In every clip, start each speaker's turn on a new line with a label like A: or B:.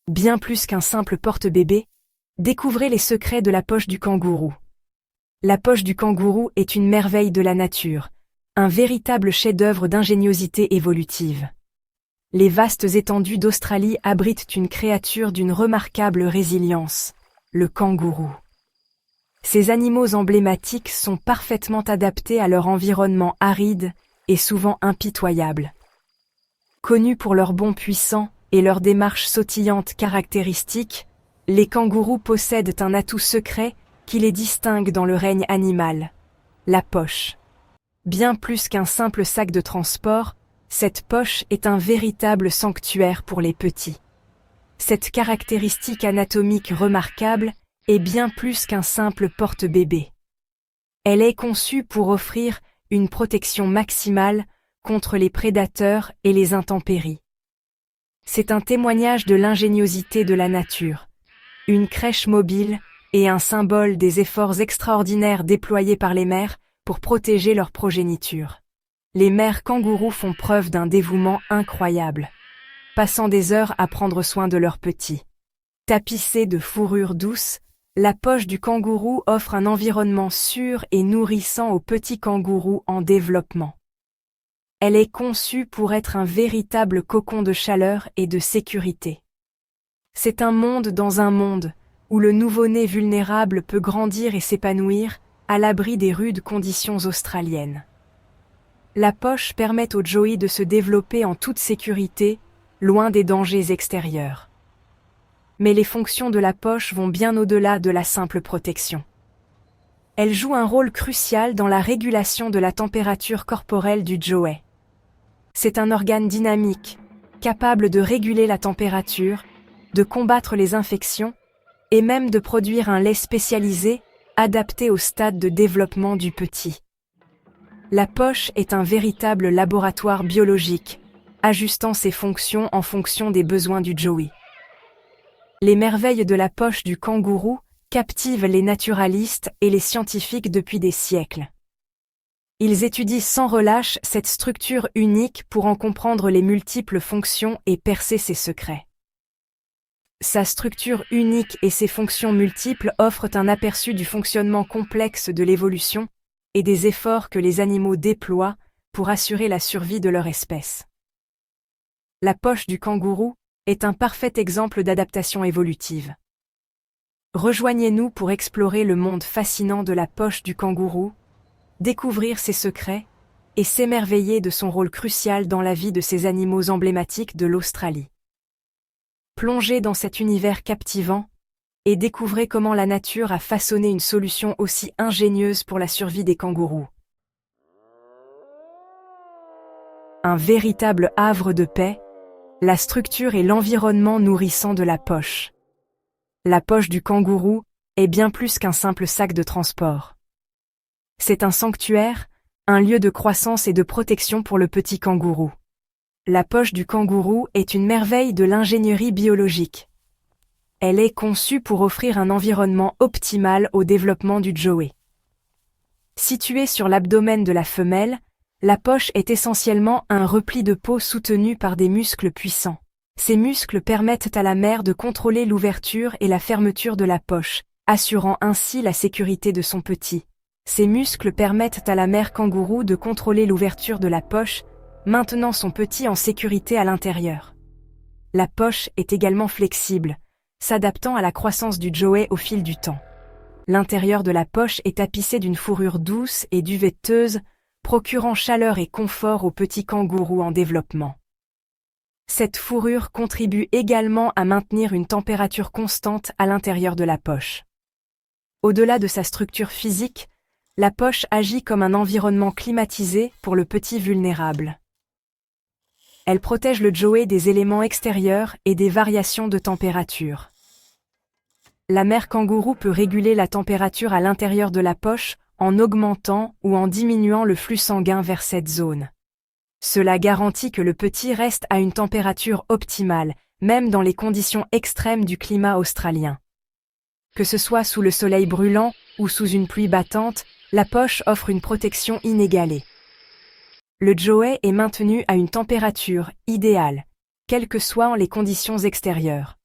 A: Bien plus qu'un simple porte-bébé, découvrez les secrets de la poche du kangourou. La poche du kangourou est une merveille de la nature, un véritable chef-d'œuvre d'ingéniosité évolutive. Les vastes étendues d'Australie abritent une créature d'une remarquable résilience, le kangourou. Ces animaux emblématiques sont parfaitement adaptés à leur environnement aride et souvent impitoyable. Connus pour leurs bonds puissants et leur démarche sautillante caractéristique, les kangourous possèdent un atout secret qui les distingue dans le règne animal, la poche. Bien plus qu'un simple sac de transport, cette poche est un véritable sanctuaire pour les petits. Cette caractéristique anatomique remarquable est bien plus qu'un simple porte-bébé. Elle est conçue pour offrir une protection maximale contre les prédateurs et les intempéries. C'est un témoignage de l'ingéniosité de la nature, une crèche mobile et un symbole des efforts extraordinaires déployés par les mères pour protéger leur progéniture. Les mères kangourous font preuve d'un dévouement incroyable, passant des heures à prendre soin de leurs petits. Tapissée de fourrure douce, la poche du kangourou offre un environnement sûr et nourrissant aux petits kangourous en développement. Elle est conçue pour être un véritable cocon de chaleur et de sécurité. C'est un monde dans un monde, où le nouveau-né vulnérable peut grandir et s'épanouir, à l'abri des rudes conditions australiennes. La poche permet au joey de se développer en toute sécurité, loin des dangers extérieurs. Mais les fonctions de la poche vont bien au-delà de la simple protection. Elle joue un rôle crucial dans la régulation de la température corporelle du joey. C'est un organe dynamique, capable de réguler la température, de combattre les infections, et même de produire un lait spécialisé, adapté au stade de développement du petit. La poche est un véritable laboratoire biologique, ajustant ses fonctions en fonction des besoins du joey. Les merveilles de la poche du kangourou captivent les naturalistes et les scientifiques depuis des siècles. Ils étudient sans relâche cette structure unique pour en comprendre les multiples fonctions et percer ses secrets. Sa structure unique et ses fonctions multiples offrent un aperçu du fonctionnement complexe de l'évolution et des efforts que les animaux déploient pour assurer la survie de leur espèce. La poche du kangourou est un parfait exemple d'adaptation évolutive. Rejoignez-nous pour explorer le monde fascinant de la poche du kangourou, découvrir ses secrets et s'émerveiller de son rôle crucial dans la vie de ces animaux emblématiques de l'Australie. Plongez dans cet univers captivant et découvrez comment la nature a façonné une solution aussi ingénieuse pour la survie des kangourous. Un véritable havre de paix, la structure et l'environnement nourrissant de la poche. La poche du kangourou est bien plus qu'un simple sac de transport. C'est un sanctuaire, un lieu de croissance et de protection pour le petit kangourou. La poche du kangourou est une merveille de l'ingénierie biologique. Elle est conçue pour offrir un environnement optimal au développement du joey. Située sur l'abdomen de la femelle, la poche est essentiellement un repli de peau soutenu par des muscles puissants. Ces muscles permettent à la mère de contrôler l'ouverture et la fermeture de la poche, assurant ainsi la sécurité de son petit. Ces muscles permettent à la mère kangourou de contrôler l'ouverture de la poche, maintenant son petit en sécurité à l'intérieur. La poche est également flexible, s'adaptant à la croissance du joey au fil du temps. L'intérieur de la poche est tapissé d'une fourrure douce et duvetteuse, procurant chaleur et confort aux petits kangourous en développement. Cette fourrure contribue également à maintenir une température constante à l'intérieur de la poche. Au-delà de sa structure physique, la poche agit comme un environnement climatisé pour le petit vulnérable. Elle protège le joey des éléments extérieurs et des variations de température. La mère kangourou peut réguler la température à l'intérieur de la poche en augmentant ou en diminuant le flux sanguin vers cette zone. Cela garantit que le petit reste à une température optimale, même dans les conditions extrêmes du climat australien. Que ce soit sous le soleil brûlant ou sous une pluie battante, la poche offre une protection inégalée. Le joey est maintenu à une température idéale, quelles que soient les conditions extérieures.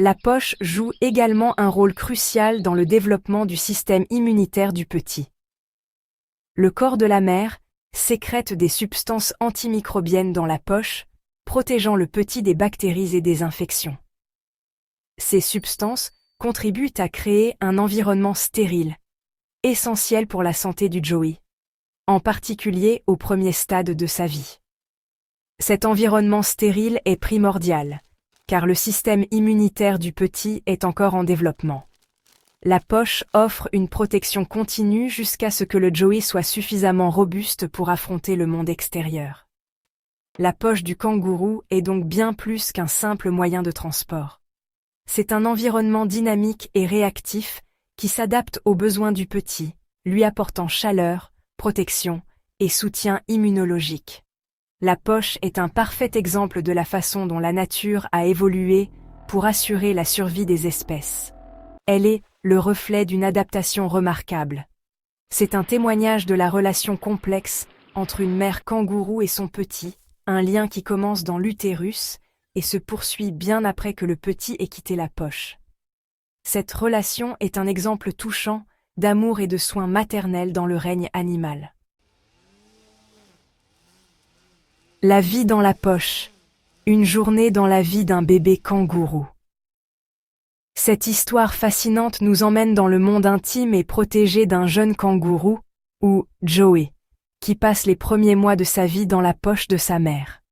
A: La poche joue également un rôle crucial dans le développement du système immunitaire du petit. Le corps de la mère sécrète des substances antimicrobiennes dans la poche, protégeant le petit des bactéries et des infections. Ces substances contribuent à créer un environnement stérile, essentiel pour la santé du Joey, en particulier au premier stade de sa vie. Cet environnement stérile est primordial, car le système immunitaire du petit est encore en développement. La poche offre une protection continue jusqu'à ce que le Joey soit suffisamment robuste pour affronter le monde extérieur. La poche du kangourou est donc bien plus qu'un simple moyen de transport. C'est un environnement dynamique et réactif qui s'adapte aux besoins du petit, lui apportant chaleur, protection et soutien immunologique. La poche est un parfait exemple de la façon dont la nature a évolué pour assurer la survie des espèces. Elle est le reflet d'une adaptation remarquable. C'est un témoignage de la relation complexe entre une mère kangourou et son petit, un lien qui commence dans l'utérus et se poursuit bien après que le petit ait quitté la poche. Cette relation est un exemple touchant d'amour et de soins maternels dans le règne animal. La vie dans la poche. Une journée dans la vie d'un bébé kangourou. Cette histoire fascinante nous emmène dans le monde intime et protégé d'un jeune kangourou, ou Joey, qui passe les premiers mois de sa vie dans la poche de sa mère.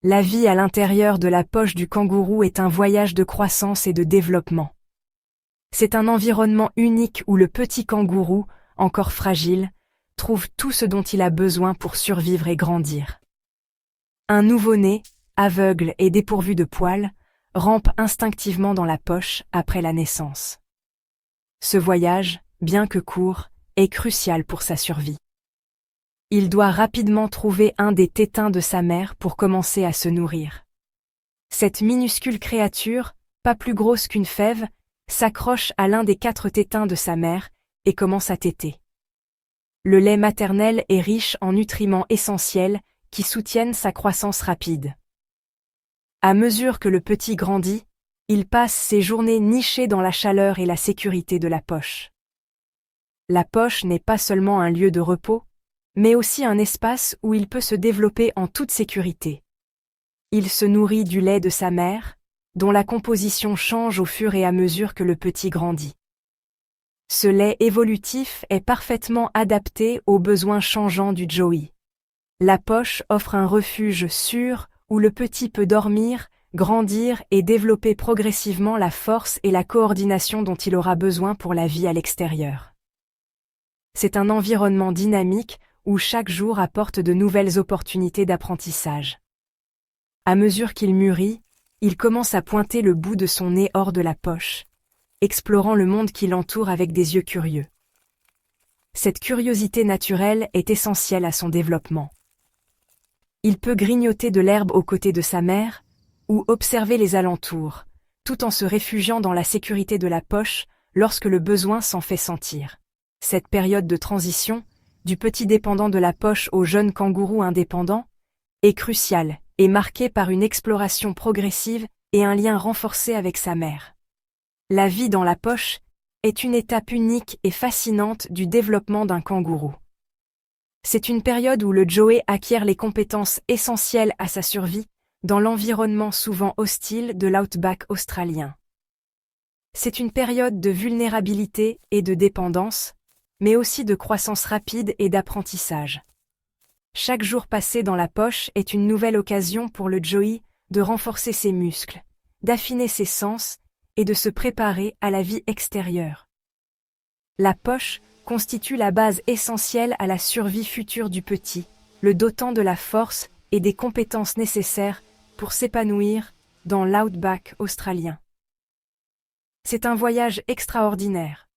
A: La vie à l'intérieur de la poche du kangourou est un voyage de croissance et de développement. C'est un environnement unique où le petit kangourou, encore fragile, trouve tout ce dont il a besoin pour survivre et grandir. Un nouveau-né, aveugle et dépourvu de poils, rampe instinctivement dans la poche après la naissance. Ce voyage, bien que court, est crucial pour sa survie. Il doit rapidement trouver un des tétins de sa mère pour commencer à se nourrir. Cette minuscule créature, pas plus grosse qu'une fève, s'accroche à l'un des 4 tétins de sa mère et commence à téter. Le lait maternel est riche en nutriments essentiels qui soutiennent sa croissance rapide. À mesure que le petit grandit, il passe ses journées nichées dans la chaleur et la sécurité de la poche. La poche n'est pas seulement un lieu de repos, mais aussi un espace où il peut se développer en toute sécurité. Il se nourrit du lait de sa mère, dont la composition change au fur et à mesure que le petit grandit. Ce lait évolutif est parfaitement adapté aux besoins changeants du Joey. La poche offre un refuge sûr où le petit peut dormir, grandir et développer progressivement la force et la coordination dont il aura besoin pour la vie à l'extérieur. C'est un environnement dynamique où chaque jour apporte de nouvelles opportunités d'apprentissage. À mesure qu'il mûrit, il commence à pointer le bout de son nez hors de la poche, explorant le monde qui l'entoure avec des yeux curieux. Cette curiosité naturelle est essentielle à son développement. Il peut grignoter de l'herbe aux côtés de sa mère, ou observer les alentours, tout en se réfugiant dans la sécurité de la poche lorsque le besoin s'en fait sentir. Cette période de transition, du petit dépendant de la poche au jeune kangourou indépendant, est cruciale et marquée par une exploration progressive et un lien renforcé avec sa mère. La vie dans la poche est une étape unique et fascinante du développement d'un kangourou. C'est une période où le Joey acquiert les compétences essentielles à sa survie dans l'environnement souvent hostile de l'outback australien. C'est une période de vulnérabilité et de dépendance, mais aussi de croissance rapide et d'apprentissage. Chaque jour passé dans la poche est une nouvelle occasion pour le Joey de renforcer ses muscles, d'affiner ses sens et de se préparer à la vie extérieure. La poche constitue la base essentielle à la survie future du petit, le dotant de la force et des compétences nécessaires pour s'épanouir dans l'outback australien. C'est un voyage extraordinaire.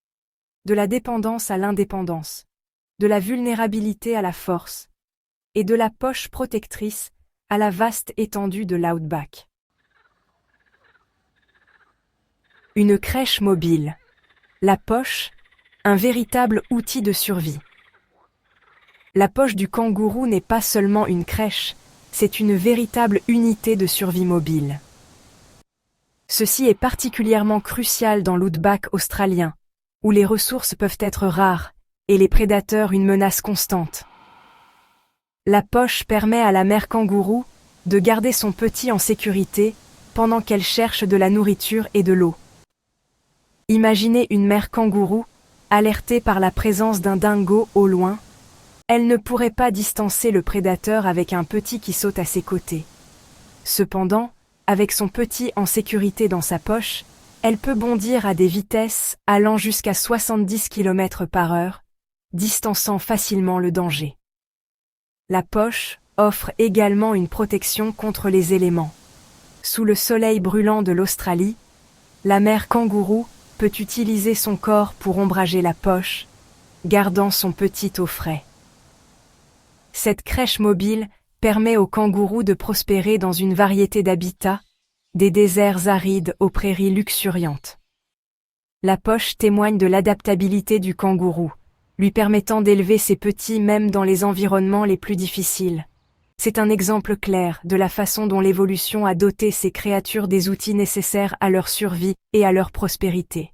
A: De la dépendance à l'indépendance, de la vulnérabilité à la force, et de la poche protectrice à la vaste étendue de l'outback. Une crèche mobile. La poche, un véritable outil de survie. La poche du kangourou n'est pas seulement une crèche, c'est une véritable unité de survie mobile. Ceci est particulièrement crucial dans l'outback australien, où les ressources peuvent être rares et les prédateurs une menace constante. La poche permet à la mère kangourou de garder son petit en sécurité pendant qu'elle cherche de la nourriture et de l'eau. Imaginez une mère kangourou alertée par la présence d'un dingo au loin. Elle ne pourrait pas distancer le prédateur avec un petit qui saute à ses côtés. Cependant, avec son petit en sécurité dans sa poche, elle peut bondir à des vitesses allant jusqu'à 70 km/h, distançant facilement le danger. La poche offre également une protection contre les éléments. Sous le soleil brûlant de l'Australie, la mère kangourou peut utiliser son corps pour ombrager la poche, gardant son petit au frais. Cette crèche mobile permet aux kangourous de prospérer dans une variété d'habitats, des déserts arides aux prairies luxuriantes. La poche témoigne de l'adaptabilité du kangourou, lui permettant d'élever ses petits même dans les environnements les plus difficiles. C'est un exemple clair de la façon dont l'évolution a doté ces créatures des outils nécessaires à leur survie et à leur prospérité.